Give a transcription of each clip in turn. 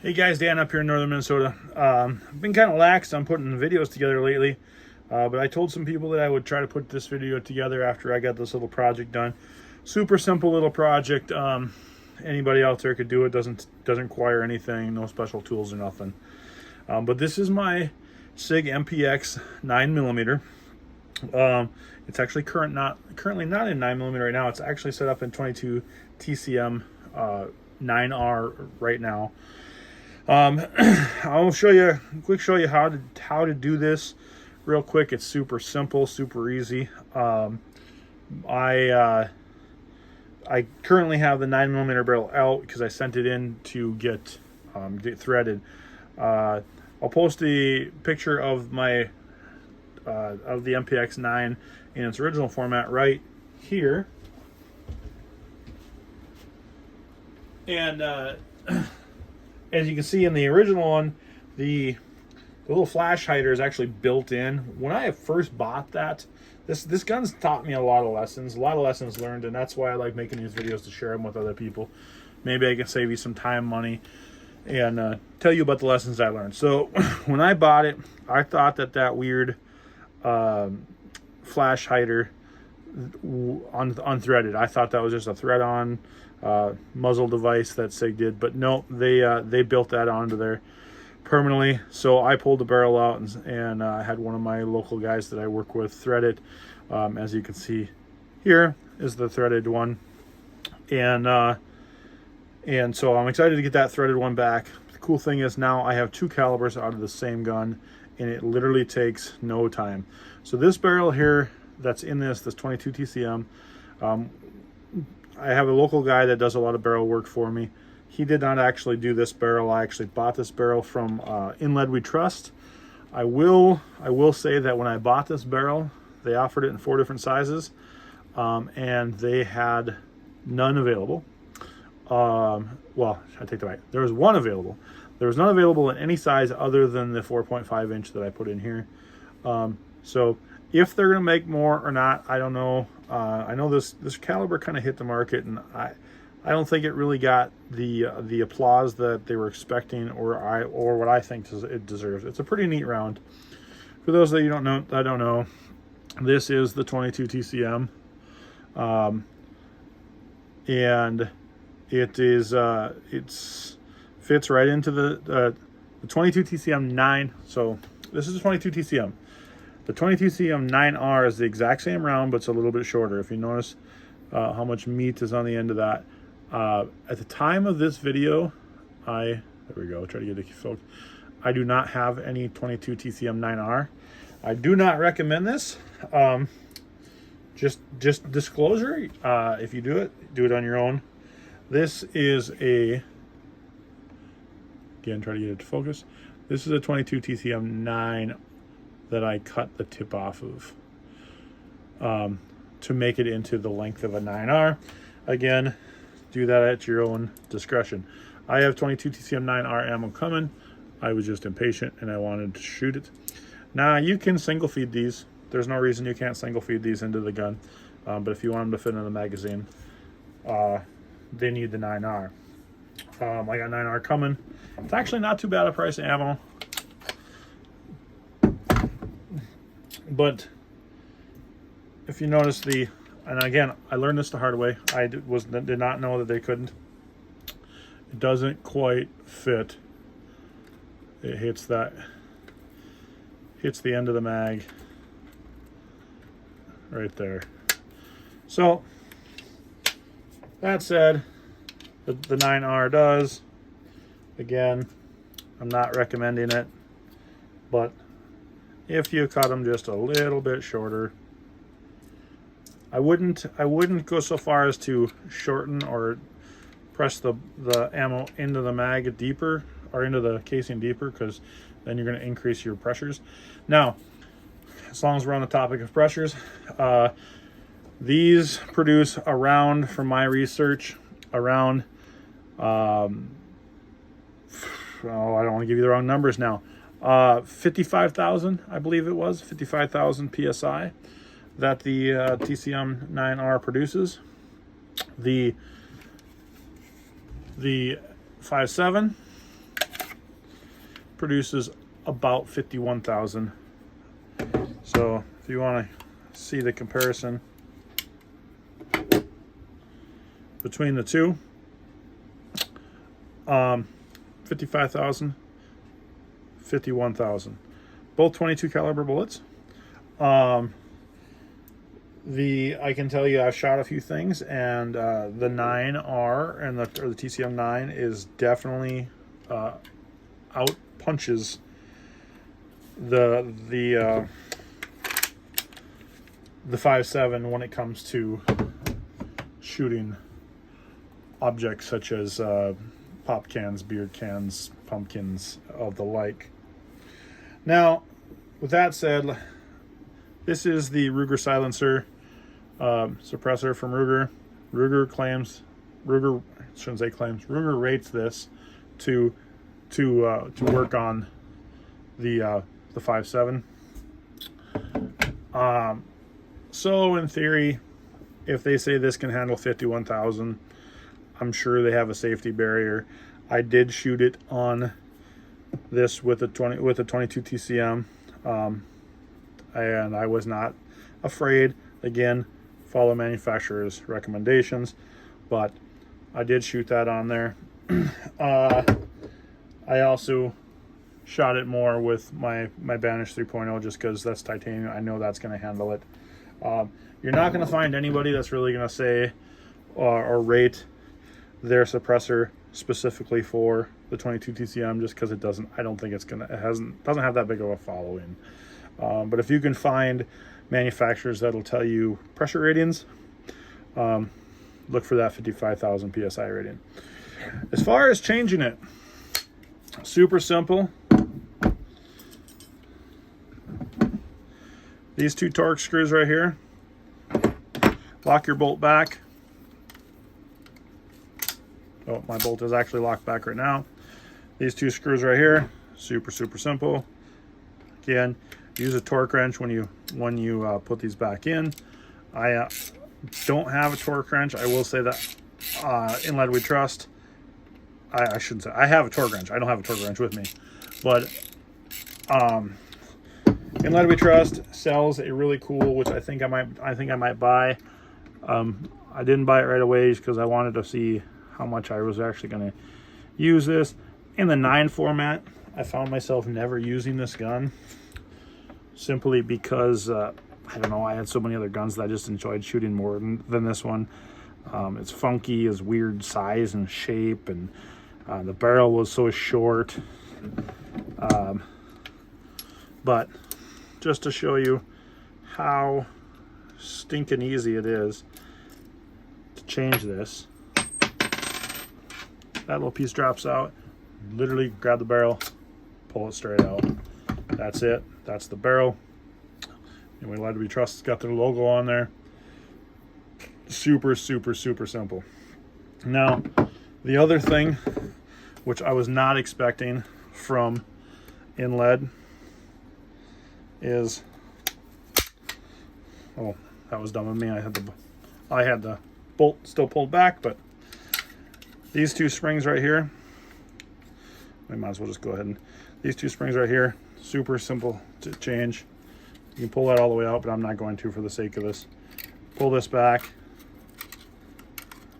Hey guys, Dan up here in northern Minnesota. I've been kind of lax on putting videos together lately, but I told some people that I would try to put this video together after I got this little project done. Super simple little project. Anybody out there could do it. Doesn't require anything, no special tools or nothing. But this is my SIG MPX 9mm. It's actually currently not in 9mm right now. It's actually set up in 22TCM 9R right now. I'll show you how to do this real quick. It's super simple, super easy. I currently have the 9mm barrel out because I sent it in to get threaded. I'll post a picture of my of the MPX 9 in its original format right here, and as you can see in the original one, the little flash hider is actually built in. When I first bought that, this gun's taught me a lot of lessons learned, and that's why I like making these videos, to share them with other people. Maybe I can save you some time, money, and tell you about the lessons I learned. So when I bought it, I thought that weird flash hider unthreaded, I thought that was just a thread-on muzzle device that SIG did, but no, they built that onto there permanently. So I pulled the barrel out and I had one of my local guys that I work with thread it. As you can see, here is the threaded one, and so I'm excited to get that threaded one back. The cool thing is now I have two calibers out of the same gun, and it literally takes no time. So this barrel here that's in this 22 TCM, I have a local guy that does a lot of barrel work for me. He did not actually do this barrel. I actually bought this barrel from In Lead We Trust. I will say that when I bought this barrel, they offered it in 4 different sizes, and they had none available. Well, I take that back. There was one available. There was none available in any size other than the 4.5 inch that I put in here. So if they're gonna make more or not, I don't know. I know this caliber kind of hit the market, and I don't think it really got the applause that they were expecting, or what I think it deserves. It's a pretty neat round. For those that you don't know, this is the 22 TCM, and it is fits right into the 22 TCM 9. So this is 22 TCM. The 22 TCM 9R is the exact same round, but it's a little bit shorter. If you notice how much meat is on the end of that. At the time of this video, there we go, try to get it focused. I do not have any 22 TCM 9R. I do not recommend this. Just disclosure, if you do it on your own. This is again, try to get it to focus. This is a 22 TCM 9 that I cut the tip off of to make it into the length of a 9R. Again, do that at your own discretion. I have 22 TCM 9R ammo coming. I was just impatient and I wanted to shoot it. Now you can single feed these. There's no reason you can't single feed these into the gun, but if you want them to fit in the magazine, they need the 9R. I got 9R coming. It's actually not too bad a price of ammo. But if you notice and again, I learned this the hard way. I did not know that they couldn't. It doesn't quite fit. It hits the end of the mag right there. So that said, the 9R does. Again, I'm not recommending it, but if you cut them just a little bit shorter, I wouldn't go so far as to shorten or press the ammo into the mag deeper, or into the casing deeper, because then you're going to increase your pressures. Now, as long as we're on the topic of pressures, these produce around, from my research, around I don't want to give you the wrong numbers now. 55,000, I believe it was 55,000 psi that the TCM 9R produces. The 5.7 produces about 51,000. So if you want to see the comparison between the two, 55,000, 51,000, both 22 caliber bullets. I can tell you I've shot a few things, and the 9R and the TCM9 is definitely out punches the 5.7 when it comes to shooting objects such as pop cans, beer cans, pumpkins, of the like. Now, with that said, this is the Ruger silencer suppressor from Ruger. Ruger rates this to work on the 5.7. So in theory, if they say this can handle 51,000, I'm sure they have a safety barrier. I did shoot it on this with a 22 TCM, and I was not afraid. Again, follow manufacturer's recommendations, but I did shoot that on there. I also shot it more with my Banish 3.0 just because that's titanium. I know that's going to handle it. You're not going to find anybody that's really going to say or rate their suppressor specifically for the 22 TCM just because it doesn't. I don't think doesn't have that big of a following. But if you can find manufacturers that'll tell you pressure ratings, look for that 55,000 PSI rating. As far as changing it, super simple. These two Torx screws right here. Lock your bolt back. Oh, my bolt is actually locked back right now. These two screws right here, super simple. Again, use a torque wrench when you put these back in. I don't have a torque wrench. I will say that in Lead We Trust, I shouldn't say I have a torque wrench. I don't have a torque wrench with me, but in Lead We Trust sells a really cool, which I think I might buy. I didn't buy it right away because I wanted to see how much I was actually going to use this. In the 9 format, I found myself never using this gun simply because I don't know, I had so many other guns that I just enjoyed shooting more than this one. It's funky, it's weird size and shape, and the barrel was so short. But just to show you how stinking easy it is to change this, that little piece drops out. Literally grab the barrel, pull it straight out. That's it. That's the barrel. Anyway, Lead We Trust has got their logo on there. Super simple. Now, the other thing, which I was not expecting from Inlead, is, oh, that was dumb of me. I had the bolt still pulled back, but these two springs right here, we might as well just go ahead and, these two springs right here, super simple to change. You can pull that all the way out, but I'm not going to for the sake of this. Pull this back,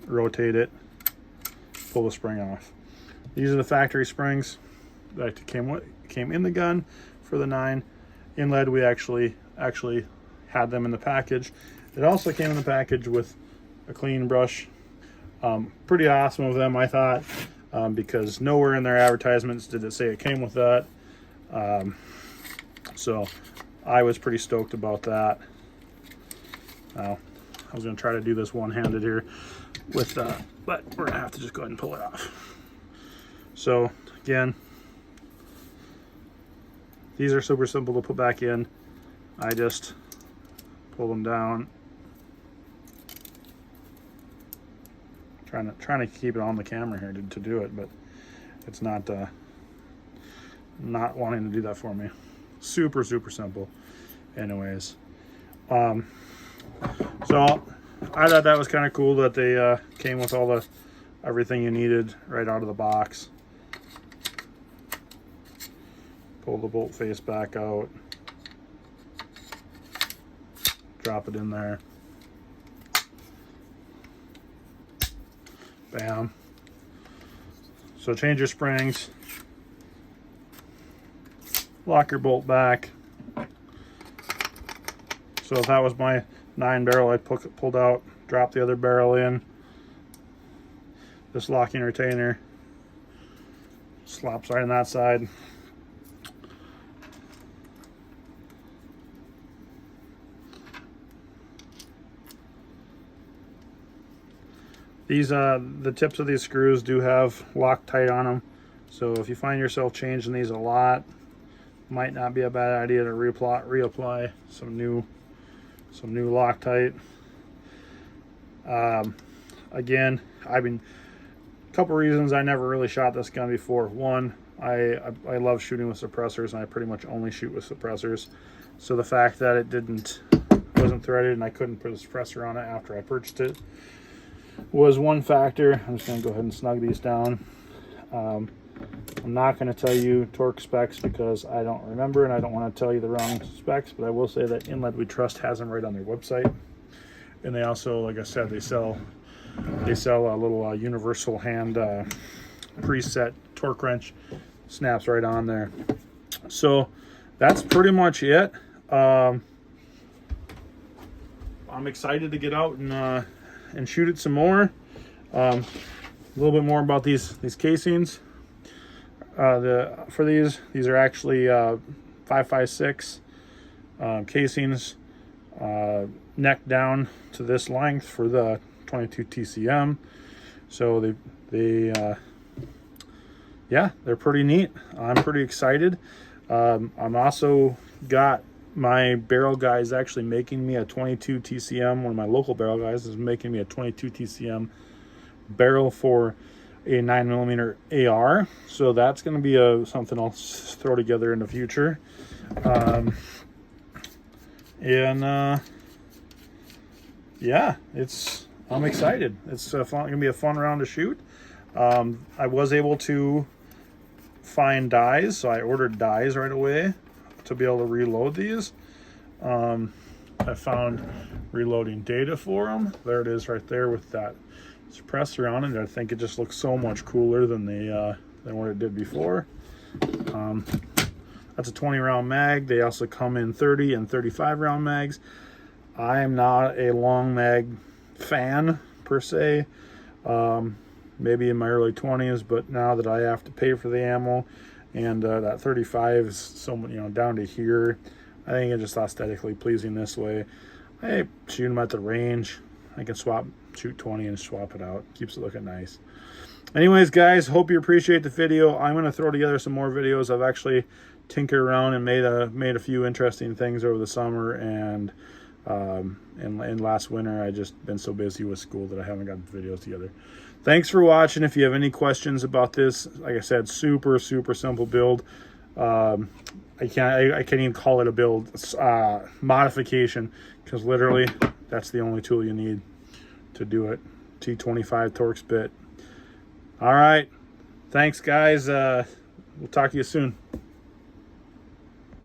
rotate it, pull the spring off. These are the factory springs that came in the gun for the 9. Inlead, we actually had them in the package. It also came in the package with a clean brush. Pretty awesome of them, I thought, because nowhere in their advertisements did it say it came with that. So I was pretty stoked about that. I was going to try to do this one-handed here with but we're going to have to just go ahead and pull it off. So again, these are super simple to put back in. I just pull them down. Trying to keep it on the camera here to do it, but it's not wanting to do that for me. Super simple. Anyways, so I thought that was kind of cool that they came with everything you needed right out of the box. Pull the bolt face back out. Drop it in there. Bam. So change your springs. Lock your bolt back. So if that was my 9 barrel, I pulled out, dropped the other barrel in. This locking retainer slops right on that side. These the tips of these screws do have Loctite on them, so if you find yourself changing these a lot, might not be a bad idea to reapply some new Loctite. Again, a couple reasons I never really shot this gun before. One, I love shooting with suppressors, and I pretty much only shoot with suppressors. So the fact that it wasn't threaded and I couldn't put a suppressor on it after I purchased it was one factor. I'm just going to go ahead and snug these down. I'm not going to tell you torque specs because I don't remember, and I don't want to tell you the wrong specs, but I will say that Inlet We Trust has them right on their website. And they also, like I said, they sell a little universal hand preset torque wrench. Snaps right on there. So that's pretty much it. I'm excited to get out and shoot it some more. A little bit more about these casings. For these are actually 5.56 casings, neck down to this length for the 22 TCM. So yeah, they're pretty neat. I'm pretty excited. I'm also got my barrel guys actually making me a 22 TCM. One of my local barrel guys is making me a 22 TCM barrel for a 9mm AR. So that's going to be something I'll throw together in the future. Yeah, I'm excited. It's going to be a fun round to shoot. I was able to find dies, so I ordered dies right away to be able to reload these. I found reloading data for them. There it is right there with that suppressor on it. I think it just looks so much cooler than what it did before. That's a 20 round mag. They also come in 30 and 35 round mags. I am not a long mag fan per se. Maybe in my early 20s, but now that I have to pay for the ammo, and that 35 is so, down to here, I think it's just aesthetically pleasing this way. I shoot them at the range. I can shoot 20 and swap it out. Keeps it looking nice. Anyways, guys, hope you appreciate the video. I'm going to throw together some more videos. I've actually tinkered around and made a few interesting things over the summer, and last winter I just been so busy with school that I haven't got videos together. Thanks for watching. If you have any questions about this, like I said, super simple build. I can't even call it a build. It's modification, because literally that's the only tool you need to do it. T25 Torx bit. All right, thanks guys. We'll talk to you soon.